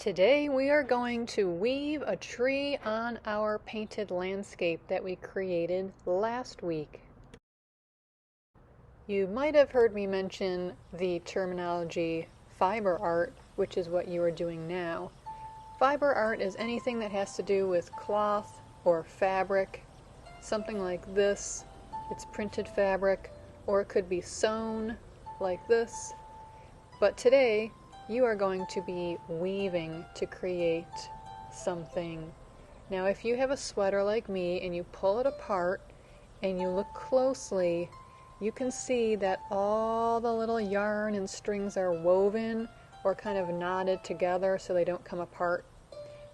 Today we are going to weave a tree on our painted landscape that we created last week. You might have heard me mention the terminology fiber art, which is what you are doing now. Fiber art is anything that has to do with cloth or fabric, something like this. It's printed fabric, or it could be sewn like this. But today you are going to be weaving to create something. Now if you have a sweater like me and you pull it apart and you look closely, you can see that all the little yarn and strings are woven or kind of knotted together so they don't come apart.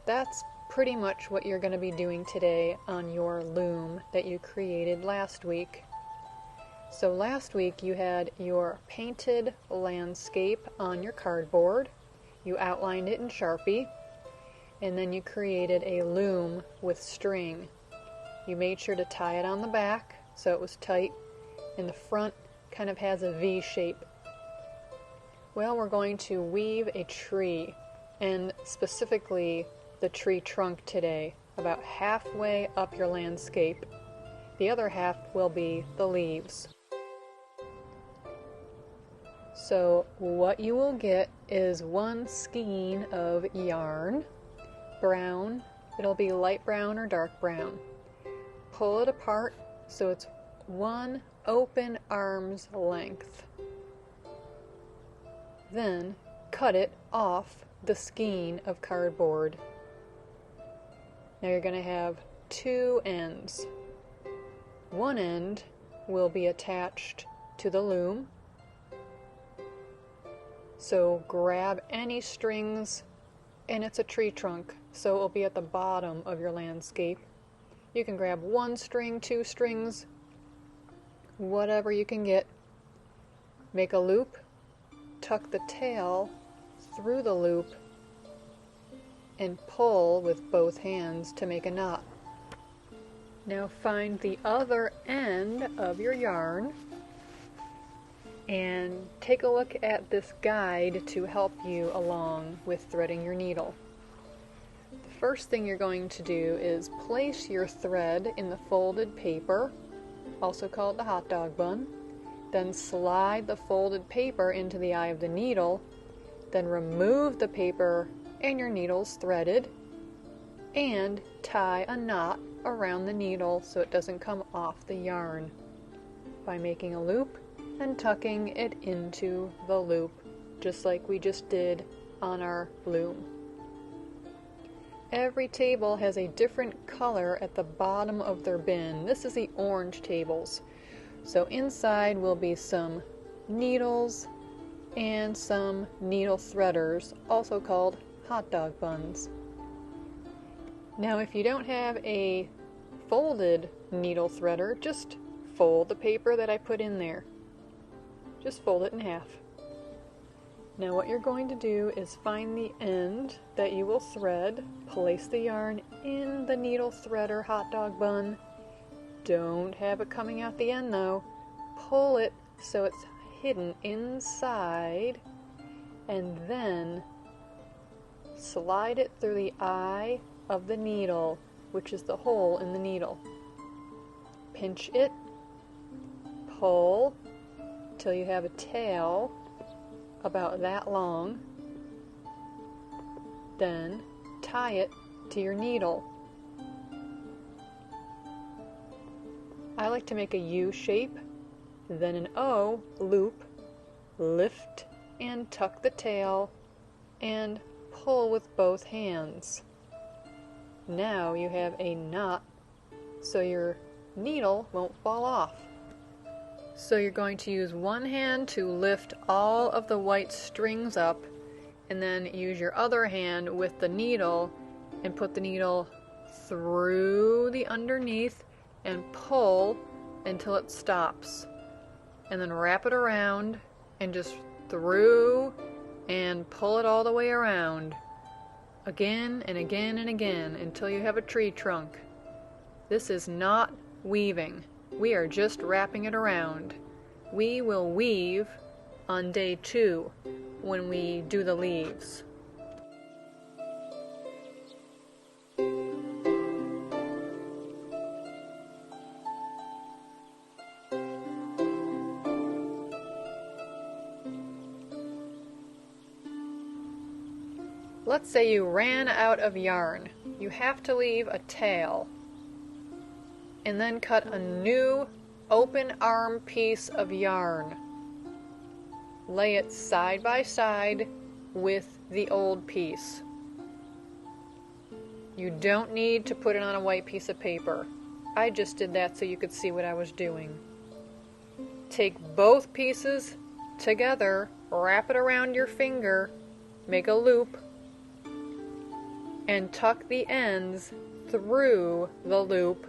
That's pretty much what you're going to be doing today on your loom that you created last week. So last week you had your painted landscape on your cardboard, you outlined it in Sharpie, and then you created a loom with string. You made sure to tie it on the back so it was tight, and the front kind of has a V shape. Well, we're going to weave a tree, and specifically the tree trunk today, about halfway up your landscape. The other half will be the leaves. So what you will get is one skein of yarn, brown. It'll be light brown or dark brown. Pull it apart so it's one open arm's length. Then cut it off the skein of cardboard. Now you're going to have two ends. One end will be attached to the loom. So grab any strings, and it's a tree trunk, so it will be at the bottom of your landscape. You can grab one string, two strings, whatever you can get. Make a loop, tuck the tail through the loop, and pull with both hands to make a knot. Now find the other end of your yarn and take a look at this guide to help you along with threading your needle. The first thing you're going to do is place your thread in the folded paper, also called the hot dog bun. Then slide the folded paper into the eye of the needle. Then remove the paper and your needle's threaded. And tie a knot around the needle so it doesn't come off the yarn by making a loop and tucking it into the loop, just like we just did on our loom. Every table has a different color at the bottom of their bin. This is the orange tables. So inside will be some needles and some needle threaders, also called hot dog buns. Now if you don't have a folded needle threader, just fold the paper that I put in there. Just fold it in half. Now what you're going to do is find the end that you will thread, place the yarn in the needle threader hot dog bun. Don't have it coming out the end though. Pull it so it's hidden inside, and then slide it through the eye of the needle, which is the hole in the needle. Pinch it, pull till you have a tail about that long, then tie it to your needle. I like to make a U shape, then an O loop, lift and tuck the tail, and pull with both hands. Now you have a knot so your needle won't fall off. So you're going to use one hand to lift all of the white strings up, and then use your other hand with the needle and put the needle through the underneath and pull until it stops. And then wrap it around and just through and pull it all the way around. Again and again and again until you have a tree trunk. This is not weaving. We are just wrapping it around. We will weave on day 2 when we do the leaves. Let's say you ran out of yarn. You have to leave a tail and then cut a new open arm piece of yarn. Lay it side by side with the old piece. You don't need to put it on a white piece of paper. I just did that so you could see what I was doing. Take both pieces together, wrap it around your finger, make a loop, and tuck the ends through the loop,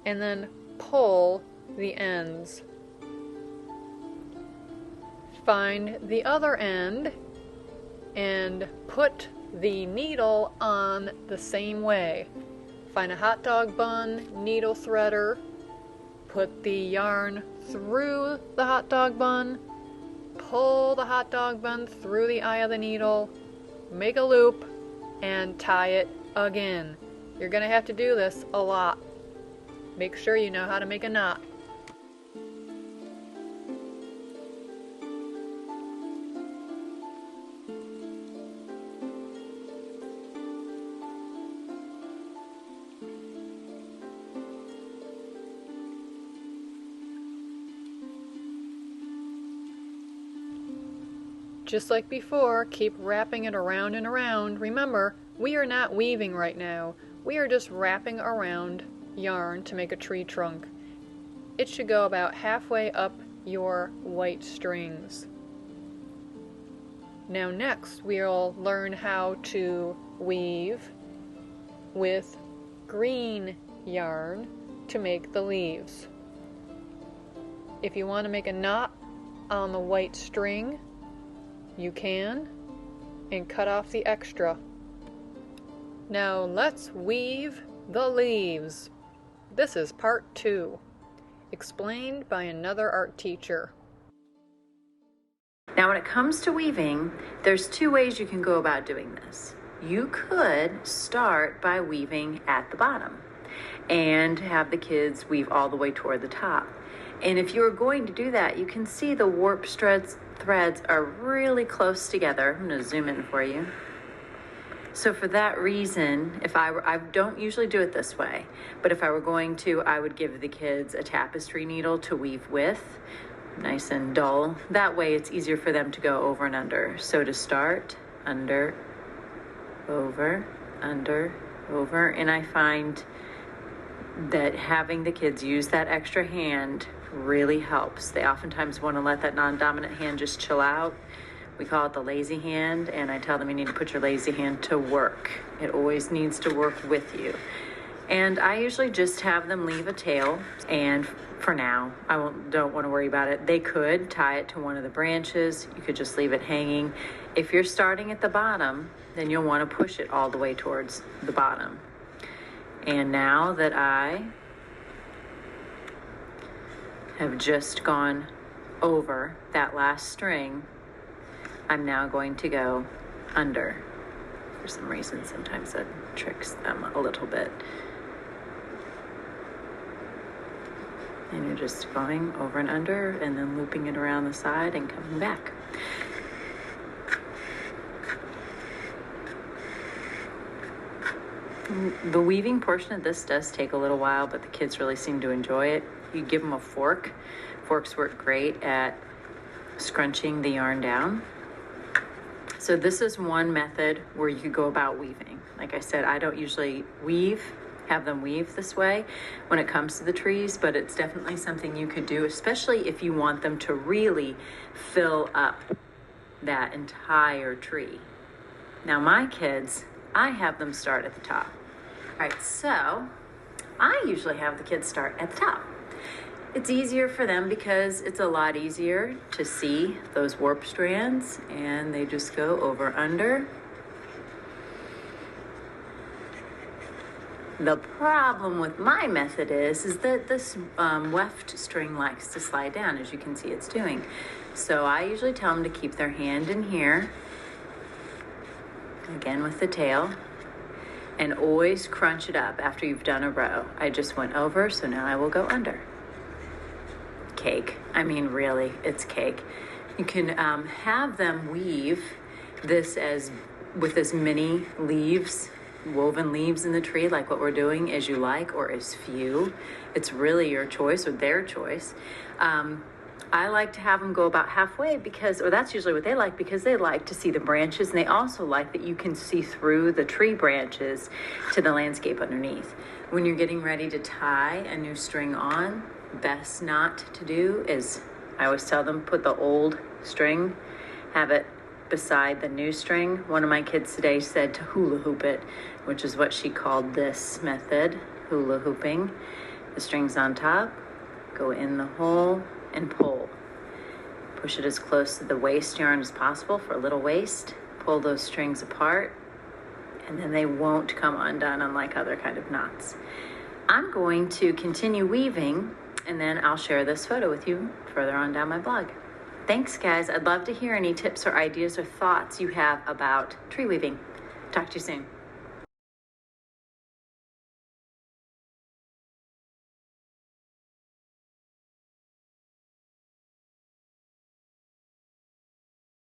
and then pull the ends. Find the other end and put the needle on the same way. Find a hot dog bun needle threader, put the yarn through the hot dog bun, pull the hot dog bun through the eye of the needle, make a loop, and tie it again. You're going to have to do this a lot. Make sure you know how to make a knot. Just like before, keep wrapping it around and around. Remember, we are not weaving right now. We are just wrapping around yarn to make a tree trunk. It should go about halfway up your white strings. Now next, we'll learn how to weave with green yarn to make the leaves. If you want to make a knot on the white string, you can, and cut off the extra. Now let's weave the leaves. This is part 2, explained by another art teacher. Now when it comes to weaving, there's 2 ways you can go about doing this. You could start by weaving at the bottom and have the kids weave all the way toward the top. And if you're going to do that, you can see the warp threads are really close together. I'm going to zoom in for you. So for that reason, I don't usually do it this way, but if I were going to, I would give the kids a tapestry needle to weave with, nice and dull. That way it's easier for them to go over and under. So to start, under, over, and I find that having the kids use that extra hand really helps. They oftentimes want to let that non-dominant hand just chill out. We call it the lazy hand, and I tell them you need to put your lazy hand to work. It always needs to work with you. And I usually just have them leave a tail, and for now, don't want to worry about it. They could tie it to one of the branches. You could just leave it hanging. If you're starting at the bottom, then you'll want to push it all the way towards the bottom. And now that I have just gone over that last string, I'm now going to go under. For some reason, sometimes that tricks them a little bit. And you're just going over and under and then looping it around the side and coming back. The weaving portion of this does take a little while, but the kids really seem to enjoy it. You give them a fork. Forks work great at scrunching the yarn down. So this is one method where you could go about weaving. Like I said, I don't usually have them weave this way when it comes to the trees, but it's definitely something you could do, especially if you want them to really fill up that entire tree. Now my kids, I have them start at the top. All right, so I usually have the kids start at the top. It's easier for them because it's a lot easier to see those warp strands, and they just go over under. The problem with my method is that this weft string likes to slide down, as you can see it's doing. So I usually tell them to keep their hand in here, again with the tail, and always crunch it up after you've done a row. I just went over, so now I will go under. Cake. I mean, really, it's cake. You can have them weave this with as many leaves, woven leaves in the tree, like what we're doing, as you like, or as few. It's really your choice or their choice. I like to have them go about halfway or that's usually what they like, because they like to see the branches, and they also like that you can see through the tree branches to the landscape underneath. When you're getting ready to tie a new string on, best not to do is, I always tell them, put the old string, have it beside the new string. One of my kids today said to hula hoop it, which is what she called this method, hula hooping. The string's on top, go in the hole and pull. Push it as close to the waist yarn as possible for a little waist. Pull those strings apart, and then they won't come undone, unlike other kind of knots. I'm going to continue weaving, and then I'll share this photo with you further on down my blog. Thanks, guys. I'd love to hear any tips or ideas or thoughts you have about tree weaving. Talk to you soon.